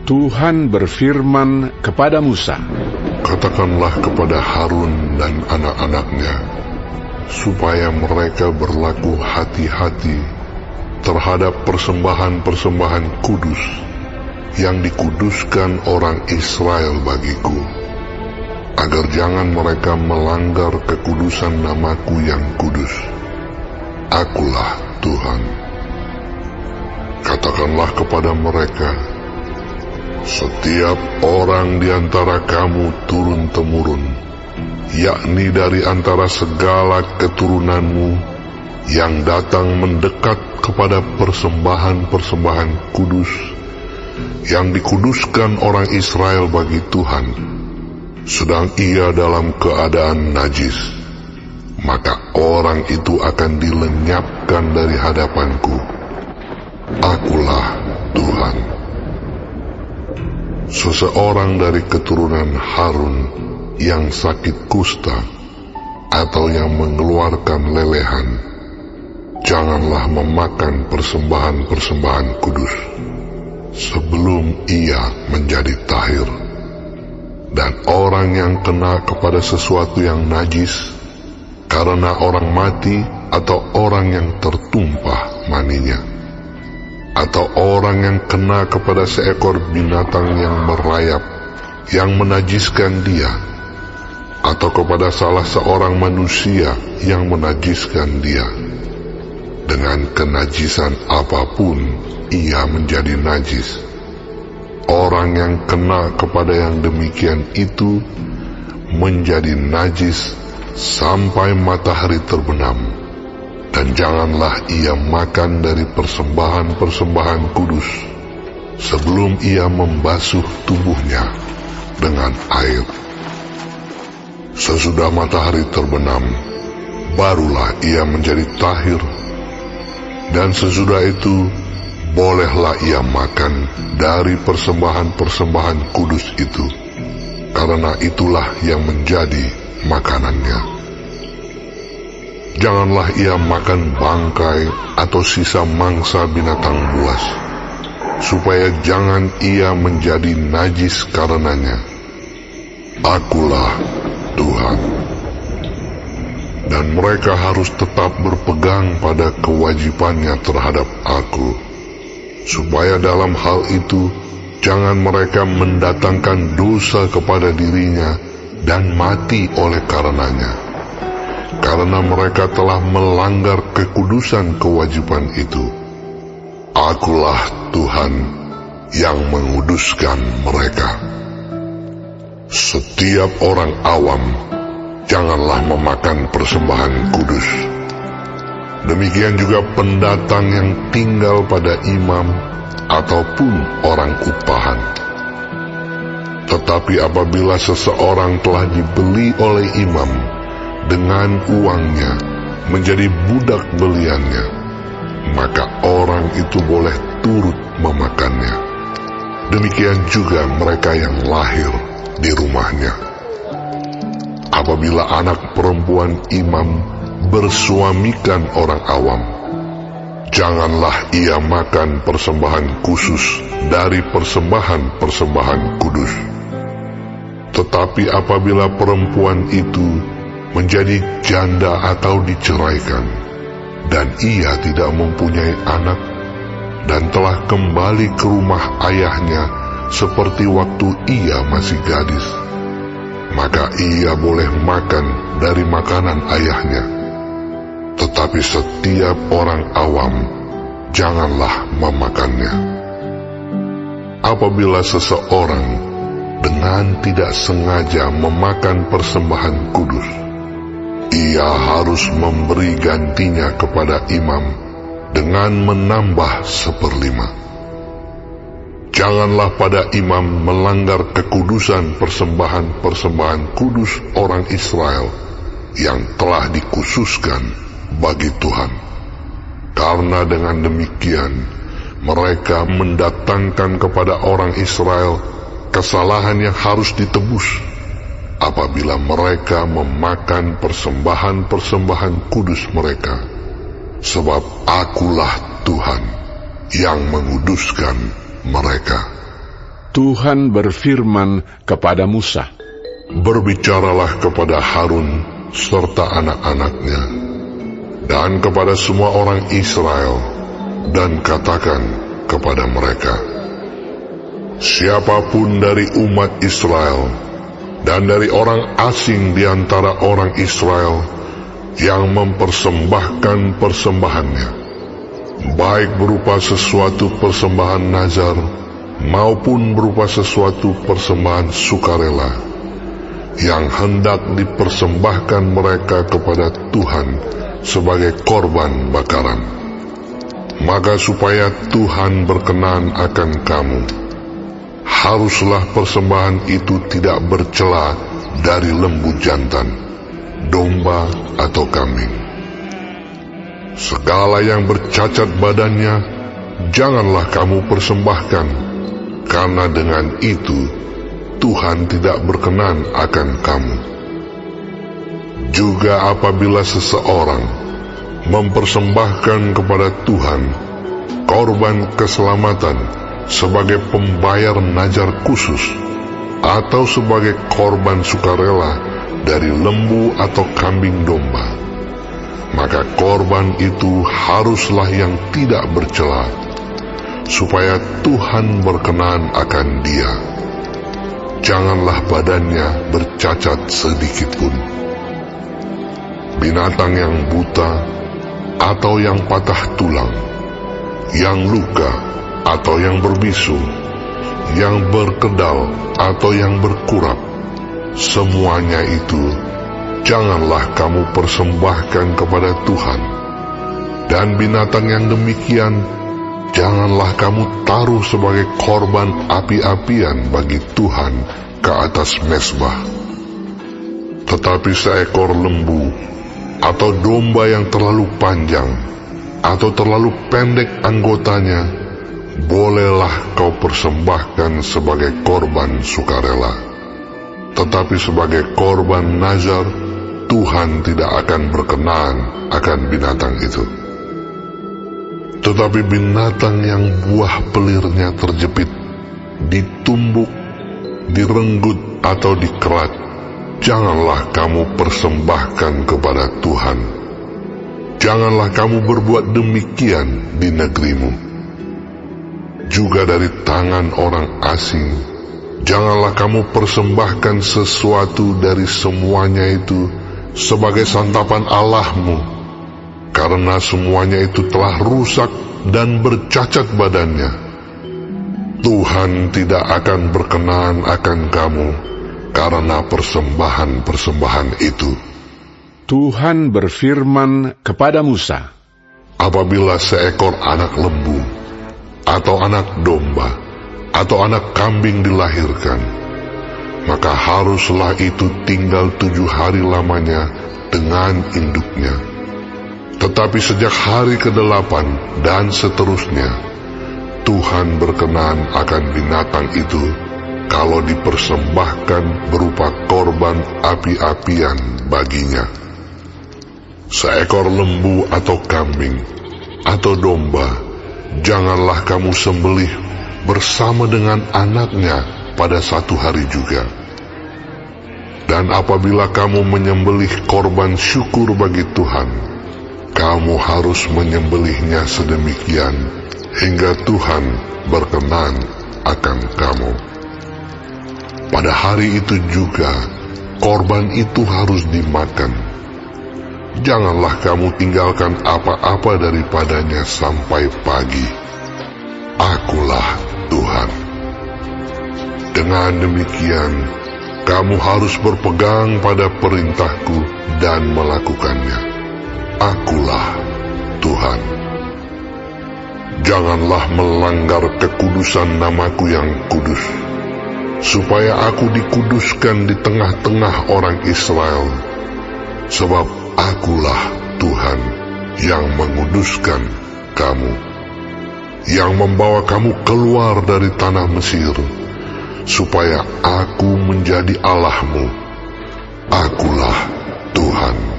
Tuhan berfirman kepada Musa, "Katakanlah kepada Harun dan anak-anaknya, supaya mereka berlaku hati-hati terhadap persembahan-persembahan kudus yang dikuduskan orang Israel bagiku, agar jangan mereka melanggar kekudusan namaku yang kudus. Akulah Tuhan. Katakanlah kepada mereka, setiap orang di antara kamu turun-temurun, yakni dari antara segala keturunanmu yang datang mendekat kepada persembahan-persembahan kudus yang dikuduskan orang Israel bagi Tuhan, sedang ia dalam keadaan najis, maka orang itu akan dilenyapkan dari hadapanku. Akulah Tuhan. Seseorang dari keturunan Harun yang sakit kusta atau yang mengeluarkan lelehan, janganlah memakan persembahan-persembahan kudus sebelum ia menjadi tahir. Dan orang yang kena kepada sesuatu yang najis karena orang mati atau orang yang tertumpah maninya, atau orang yang kena kepada seekor binatang yang merayap yang menajiskan dia, atau kepada salah seorang manusia yang menajiskan dia, dengan kenajisan apapun ia menjadi najis. Orang yang kena kepada yang demikian itu menjadi najis sampai matahari terbenam, dan janganlah ia makan dari persembahan-persembahan kudus sebelum ia membasuh tubuhnya dengan air. Sesudah matahari terbenam, barulah ia menjadi tahir, dan sesudah itu bolehlah ia makan dari persembahan-persembahan kudus itu, karena itulah yang menjadi makanannya. Janganlah ia makan bangkai atau sisa mangsa binatang buas, supaya jangan ia menjadi najis karenanya. Akulah Tuhan. Dan mereka harus tetap berpegang pada kewajibannya terhadap aku, supaya dalam hal itu jangan mereka mendatangkan dosa kepada dirinya dan mati oleh karenanya, karena mereka telah melanggar kekudusan kewajiban itu. Akulah Tuhan yang menguduskan mereka. Setiap orang awam janganlah memakan persembahan kudus. Demikian juga pendatang yang tinggal pada imam ataupun orang upahan. Tetapi apabila seseorang telah dibeli oleh imam dengan uangnya menjadi budak beliannya, maka orang itu boleh turut memakannya. Demikian juga mereka yang lahir di rumahnya. Apabila anak perempuan imam bersuamikan orang awam, janganlah ia makan persembahan khusus dari persembahan-persembahan kudus. Tetapi apabila perempuan itu menjadi janda atau diceraikan, dan ia tidak mempunyai anak, dan telah kembali ke rumah ayahnya seperti waktu ia masih gadis, maka ia boleh makan dari makanan ayahnya. Tetapi setiap orang awam janganlah memakannya. Apabila seseorang dengan tidak sengaja memakan persembahan kudus, ia harus memberi gantinya kepada imam dengan menambah 1/5. Janganlah pada imam melanggar kekudusan persembahan-persembahan kudus orang Israel yang telah dikhususkan bagi Tuhan, karena dengan demikian mereka mendatangkan kepada orang Israel kesalahan yang harus ditebus apabila mereka memakan persembahan-persembahan kudus mereka, sebab akulah Tuhan yang menguduskan mereka. Tuhan berfirman kepada Musa, Berbicaralah kepada Harun serta anak-anaknya, dan kepada semua orang Israel, dan katakan kepada mereka, siapapun dari umat Israel dan dari orang asing di antara orang Israel yang mempersembahkan persembahannya, baik berupa sesuatu persembahan nazar maupun berupa sesuatu persembahan sukarela, yang hendak dipersembahkan mereka kepada Tuhan sebagai korban bakaran, maka supaya Tuhan berkenan akan kamu, haruslah persembahan itu tidak bercela dari lembu jantan, domba atau kambing. Segala yang bercacat badannya janganlah kamu persembahkan, karena dengan itu Tuhan tidak berkenan akan kamu. Juga apabila seseorang mempersembahkan kepada Tuhan korban keselamatan sebagai pembayar najar khusus, atau sebagai korban sukarela dari lembu atau kambing domba, maka korban itu haruslah yang tidak bercela, supaya Tuhan berkenan akan dia. Janganlah badannya bercacat sedikitpun. Binatang yang buta atau yang patah tulang, yang luka atau yang berbisu, yang berkedal atau yang berkurap, semuanya itu janganlah kamu persembahkan kepada Tuhan. Dan binatang yang demikian janganlah kamu taruh sebagai korban api-apian bagi Tuhan ke atas mezbah. Tetapi seekor lembu atau domba yang terlalu panjang atau terlalu pendek anggotanya, bolehlah kau persembahkan sebagai korban sukarela. Tetapi sebagai korban nazar, Tuhan tidak akan berkenan akan binatang itu. Tetapi binatang yang buah pelirnya terjepit, ditumbuk, direnggut atau dikerat, janganlah kamu persembahkan kepada Tuhan. Janganlah kamu berbuat demikian di negerimu. Juga dari tangan orang asing, janganlah kamu persembahkan sesuatu dari semuanya itu sebagai santapan Allahmu, karena semuanya itu telah rusak dan bercacat badannya. Tuhan tidak akan berkenan akan kamu karena persembahan-persembahan itu. Tuhan berfirman kepada Musa, Apabila seekor anak lembu, atau anak domba, atau anak kambing dilahirkan, maka haruslah itu tinggal 7 hari lamanya dengan induknya. Tetapi sejak hari ke-8 dan seterusnya, Tuhan berkenan akan binatang itu kalau dipersembahkan berupa korban api-apian baginya. Seekor lembu atau kambing atau domba janganlah kamu sembelih bersama dengan anaknya pada 1 hari juga. Dan apabila kamu menyembelih korban syukur bagi Tuhan, kamu harus menyembelihnya sedemikian hingga Tuhan berkenan akan kamu. Pada hari itu juga korban itu harus dimakan. Janganlah kamu tinggalkan apa-apa daripadanya sampai pagi. Akulah Tuhan. Dengan demikian, kamu harus berpegang pada perintahku dan melakukannya. Akulah Tuhan. Janganlah melanggar kekudusan namaku yang kudus, supaya aku dikuduskan di tengah-tengah orang Israel. Sebab akulah Tuhan yang menguduskan kamu, yang membawa kamu keluar dari tanah Mesir, supaya aku menjadi Allahmu. Akulah Tuhan.